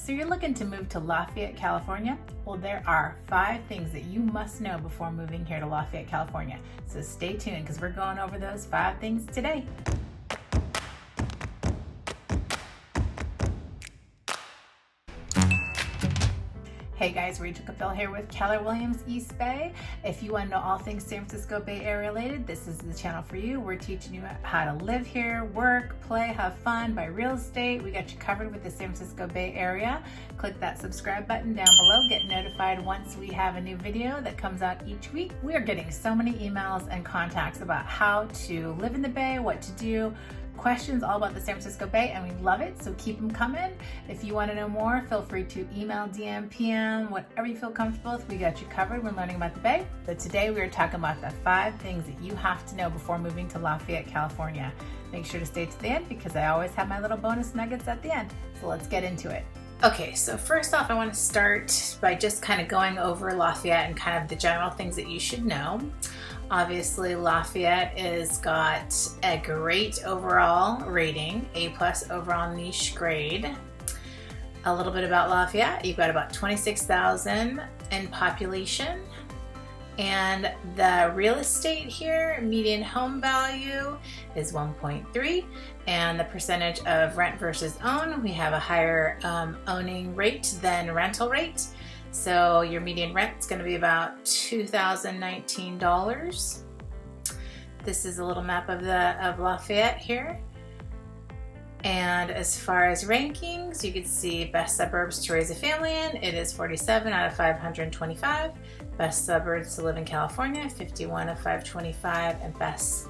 So you're looking to move to Lafayette, California? Well, there are 5 things that you must know before moving here to Lafayette, California. So stay tuned because we're going over those 5 things today. Hey guys, Rachel Capel here with Keller Williams East Bay. If you want to know all things San Francisco Bay Area related, this is the channel for you. We're teaching you how to live here, work, play, have fun, buy real estate. We got you covered with the San Francisco Bay Area. Click that subscribe button down below. Get notified once we have a new video that comes out each week. We are getting so many emails and contacts about how to live in the Bay, what to do, questions all about the San Francisco Bay, and we love it, so keep them coming. If you want to know more, feel free to email, DM, PM, whatever you feel comfortable with. We got you covered when learning about the Bay. But today we are talking about the 5 things that you have to know before moving to Lafayette, California. Make sure to stay to the end because I always have my little bonus nuggets at the end. So let's get into it. Okay, so first off, I want to start by just kind of going over Lafayette and kind of the general things that you should know. Obviously, Lafayette has got a great overall rating, A+ overall niche grade. A little bit about Lafayette, you've got about 26,000 in population. And the real estate here, median home value is 1.3, and the percentage of rent versus own, we have a higher owning rate than rental rate. So your median rent is going to be about $2,019. This is a little map of Lafayette here. And as far as rankings, you can see best suburbs to raise a family in. It is 47 out of 525. Best suburbs to live in California, 51 of 525. And best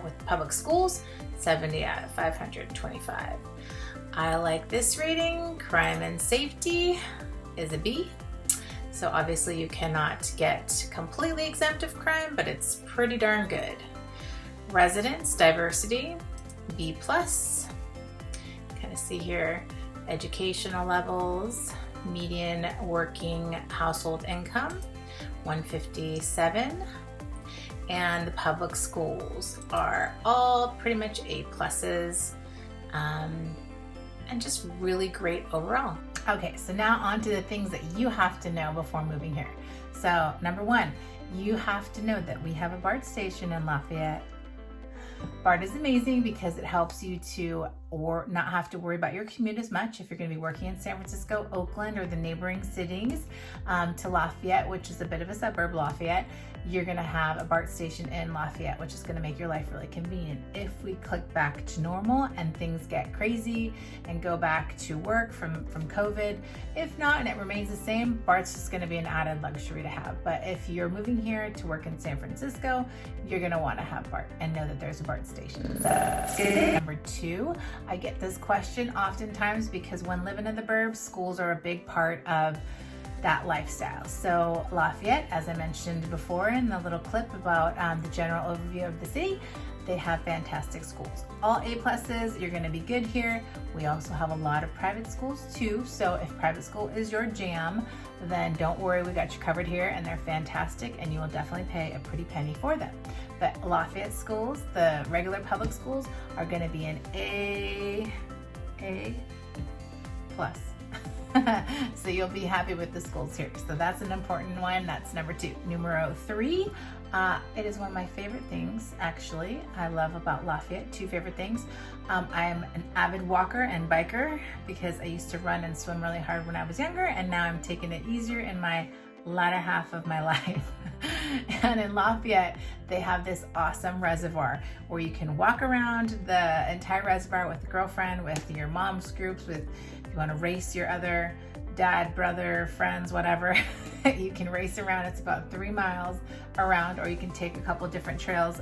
with public schools, 70 out of 525. I like this rating. Crime and safety is a B. So obviously you cannot get completely exempt of crime, but it's pretty darn good. Residents, diversity, B+. Kind of see here, educational levels, median working household income, 157. And the public schools are all pretty much A+, and just really great overall. Okay, so now on to the things that you have to know before moving here. So number 1, you have to know that we have a BART station in Lafayette. BART is amazing because it helps you to not have to worry about your commute as much if you're going to be working in San Francisco, Oakland, or the neighboring cities to Lafayette, which is a bit of a suburb, Lafayette. You're going to have a BART station in Lafayette, which is going to make your life really convenient. If we click back to normal and things get crazy and go back to work from COVID, if not and it remains the same, BART's just going to be an added luxury to have. But if you're moving here to work in San Francisco, you're going to want to have BART and know that there's a BART station. So number 2, I get this question oftentimes because when living in the burbs, schools are a big part of that lifestyle. So Lafayette, as I mentioned before in the little clip about the general overview of the city, they have fantastic schools. All A+, you're going to be good here. We also have a lot of private schools too, so if private school is your jam, then don't worry, we got you covered here, and they're fantastic, and you will definitely pay a pretty penny for them. But Lafayette schools, the regular public schools, are going to be an A+. So you'll be happy with the schools here. So that's an important one. That's number 2. Numero 3, it is one of my favorite things, actually. I love about Lafayette, 2 favorite things. I'm an avid walker and biker because I used to run and swim really hard when I was younger, and now I'm taking it easier in my latter half of my life. And in Lafayette, they have this awesome reservoir where you can walk around the entire reservoir with a girlfriend, with your mom's groups, with if you want to race your other dad, brother, friends, whatever. You can race around. It's about 3 miles around, or you can take a couple different trails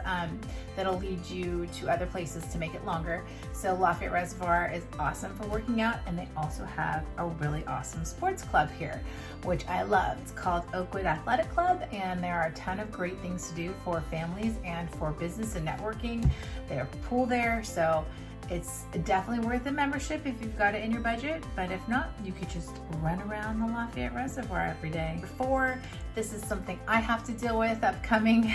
that'll lead you to other places to make it longer. So Lafayette Reservoir is awesome for working out, and they also have a really awesome sports club here, which I love. It's called Oakwood Athletic Club, and there are a ton of great things to do for families and for business and networking. They have a pool there, so it's definitely worth a membership if you've got it in your budget, but if not, you could just run around the Lafayette Reservoir every day. Before, this is something I have to deal with upcoming,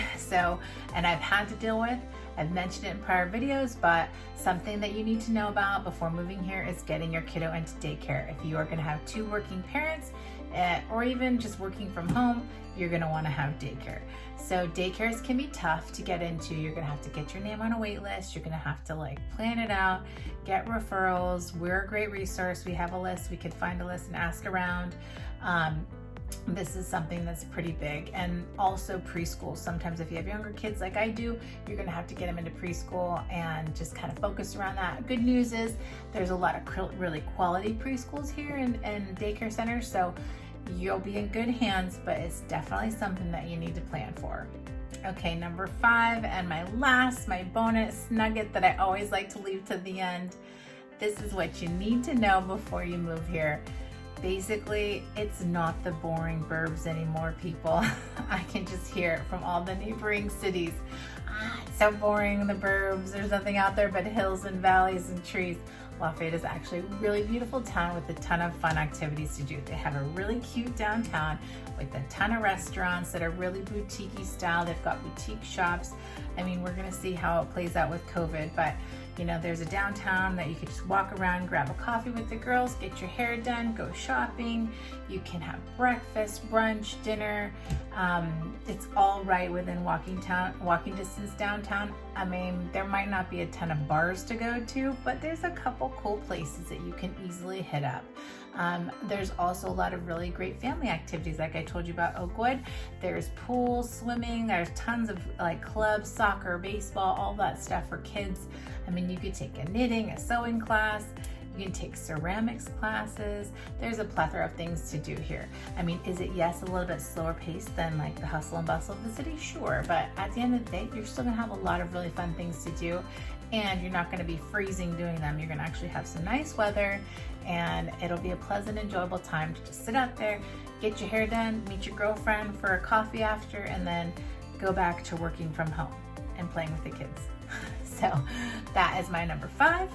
and I've had to deal with, I've mentioned it in prior videos, but something that you need to know about before moving here is getting your kiddo into daycare. If you are going to have two working parents, or even just working from home, you're going to want to have daycare. So daycares can be tough to get into. You're going to have to get your name on a wait list. You're going to have to plan it out, get referrals. We're a great resource. We have a list. We could find a list and ask around. This is something that's pretty big. And also preschool. Sometimes if you have younger kids like I do, you're going to have to get them into preschool and just kind of focus around that. Good news is there's a lot of really quality preschools here and daycare centers. So you'll be in good hands, but it's definitely something that you need to plan for. Okay, number 5 and my bonus nugget that I always like to leave to the end. This is what you need to know before you move here. Basically, it's not the boring burbs anymore, people. I can just hear it from all the neighboring cities. It's so boring, the burbs. There's nothing out there but hills and valleys and trees. Lafayette is actually a really beautiful town with a ton of fun activities to do. They have a really cute downtown with a ton of restaurants that are really boutique-y style. They've got boutique shops. I mean, we're gonna see how it plays out with COVID, but you know, there's a downtown that you could just walk around, grab a coffee with the girls, get your hair done, go shopping. You can have breakfast, brunch, dinner. It's all right within walking distance downtown. I mean, there might not be a ton of bars to go to, but there's a couple cool places that you can easily hit up. There's also a lot of really great family activities, like I told you about Oakwood. There's pool, swimming, there's tons of clubs, soccer, baseball, all that stuff for kids. I mean, you could take a knitting, a sewing class, you can take ceramics classes. There's a plethora of things to do here. I mean, is it, yes, a little bit slower paced than the hustle and bustle of the city? Sure, but at the end of the day, you're still gonna have a lot of really fun things to do, and you're not gonna be freezing doing them. You're gonna actually have some nice weather, and it'll be a pleasant, enjoyable time to just sit out there, get your hair done, meet your girlfriend for a coffee after, and then go back to working from home and playing with the kids. So that is my number 5.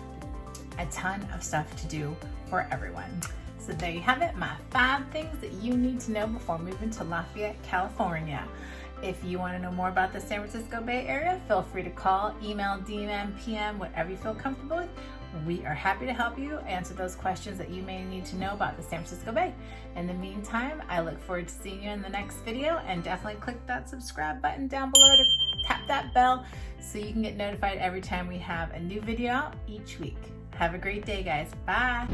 A ton of stuff to do for everyone. So there you have it, my 5 things that you need to know before moving to Lafayette, California. If you want to know more about the San Francisco Bay Area, feel free to call, email, DM, PM, whatever you feel comfortable with. We are happy to help you answer those questions that you may need to know about the San Francisco Bay. In the meantime, I look forward to seeing you in the next video, and definitely click that subscribe button down below to tap that bell so you can get notified every time we have a new video out each week. Have a great day, guys. Bye.